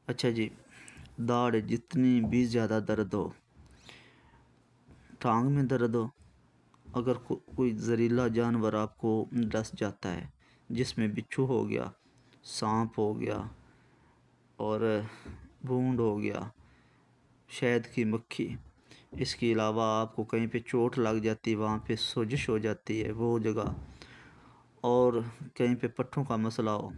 اچھا جی، داڑھ جتنی بھی زیادہ درد ہو، ٹانگ میں درد ہو، اگر کوئی زہریلا جانور آپ کو ڈس جاتا ہے، جس میں بچھو ہو گیا، سانپ ہو گیا اور بھونڈ ہو گیا، شہد کی مکھی، اس کے علاوہ آپ کو کہیں پہ چوٹ لگ جاتی ہے، وہاں پہ سوجش ہو جاتی ہے وہ جگہ، اور کہیں پہ پٹھوں کا مسئلہ ہو،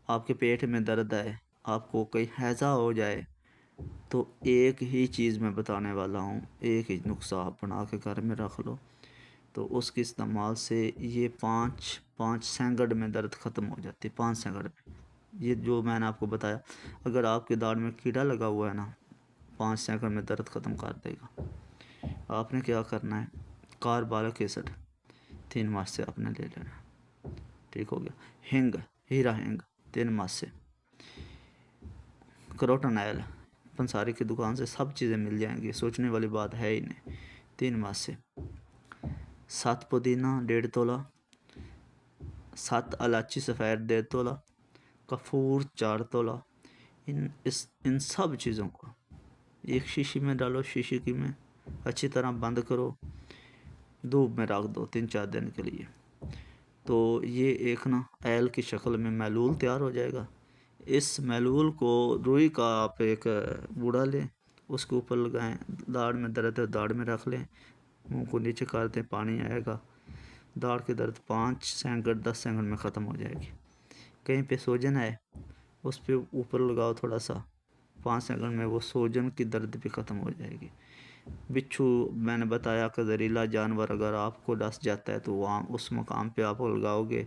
آپ کے پیٹ میں درد ہے، آپ کو کہیں ہیضہ ہو جائے، تو ایک ہی چیز میں بتانے والا ہوں، ایک ہی نسخہ آپ بنا کے گھر میں رکھ لو، تو اس کے استعمال سے یہ پانچ سینگڈ میں درد ختم ہو جاتی ہے، 5 سینگڈ میں۔ یہ جو میں نے آپ کو بتایا، اگر آپ کے داڑھ میں کیڑا لگا ہوا ہے نا، 5 سینکڑ میں درد ختم کر دے گا۔ آپ نے کیا کرنا ہے، کاربالک ایسڈ 3 ماہ سے آپ نے لے لینا ہے، ٹھیک ہو گیا۔ ہینگ، ہیرا ہینگ 3 ماہ سے، کروٹن آئل پنساری کی دکان سے سب چیزیں مل جائیں گی، سوچنے والی بات ہے ہی نہیں، 3 ماہ سے۔ 7 پودینہ 1.5 تولہ، 7 الائچی سفید 1.5 تولہ، کافور 4 تولہ، ان سب چیزوں کو ایک شیشی میں ڈالو، شیشی کی میں اچھی طرح بند کرو، دھوپ میں رکھ دو 3-4 دن کے لیے، تو یہ ایک نا ایل کی شکل میں محلول تیار ہو جائے گا۔ اس محلول کو روئی کا آپ ایک بوڑا لیں، اس کے اوپر لگائیں، داڑھ میں درد ہے داڑھ میں رکھ لیں، منہ کو نیچے کر دیں، پانی آئے گا، داڑھ کے درد 5 سینکڑ 10 سینکڑ میں ختم ہو جائے گی۔ کہیں پہ سوجن ہے، اس پہ اوپر لگاؤ تھوڑا سا، 5 سینکڑ میں وہ سوجن کی درد بھی ختم ہو جائے گی۔ بچھو میں نے بتایا کہ زہریلا جانور اگر آپ کو ڈس جاتا ہے تو وہاں اس مقام پہ آپ لگاؤ گے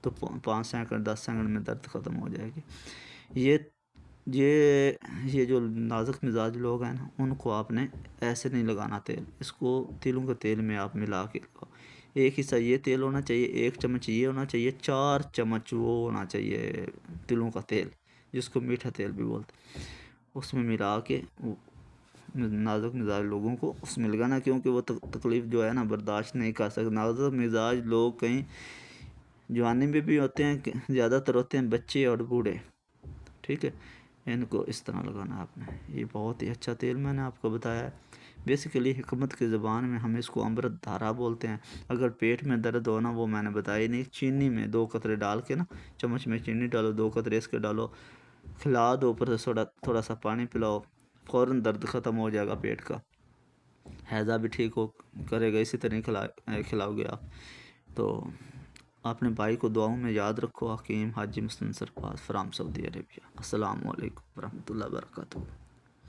تو 5 سینکڑ 10 سینکڑ میں درد ختم ہو جائے گی۔ یہ جو نازک مزاج لوگ ہیں نا، ان کو آپ نے ایسے نہیں لگانا تیل، اس کو تلوں کے تیل میں آپ ملا کے لگاؤ۔ ایک حصہ یہ تیل ہونا چاہیے، 1 چمچ یہ ہونا چاہیے، 4 چمچ وہ ہونا چاہیے تلوں کا تیل، جس کو میٹھا تیل بھی بولتے ہیں، اس میں ملا کے نازک مزاج لوگوں کو اس میں لگانا، کیونکہ وہ تکلیف جو ہے نا برداشت نہیں کر سکتے۔ نازک مزاج لوگ کہیں جوانی میں بھی ہوتے ہیں، زیادہ تر ہوتے ہیں بچے اور بوڑھے، ٹھیک ہے، ان کو اس طرح لگانا ہے آپ نے۔ یہ بہت ہی اچھا تیل میں نے آپ کو بتایا ہے، بیسیکلی حکمت کی زبان میں ہم اس کو امرت دھارا بولتے ہیں۔ اگر پیٹ میں درد ہونا، وہ میں نے بتایا نہیں، چینی میں 2 قطرے ڈال کے نا، چمچ میں چینی ڈالو، 2 قطرے اس کے ڈالو، کھلا دو، اوپر سے تھوڑا سا پانی پلاؤ، فوراً درد ختم ہو جائے گا پیٹ کا، ہیضہ بھی ٹھیک ہو کرے گا، اسی طرح کھلاؤ گے آپ۔ تو اپنے بھائی کو دعاؤں میں یاد رکھو۔ حکیم حاجی مستنصر پاس فرام سعودی عربیہ۔ السلام علیکم ورحمۃ اللہ وبرکاتہ۔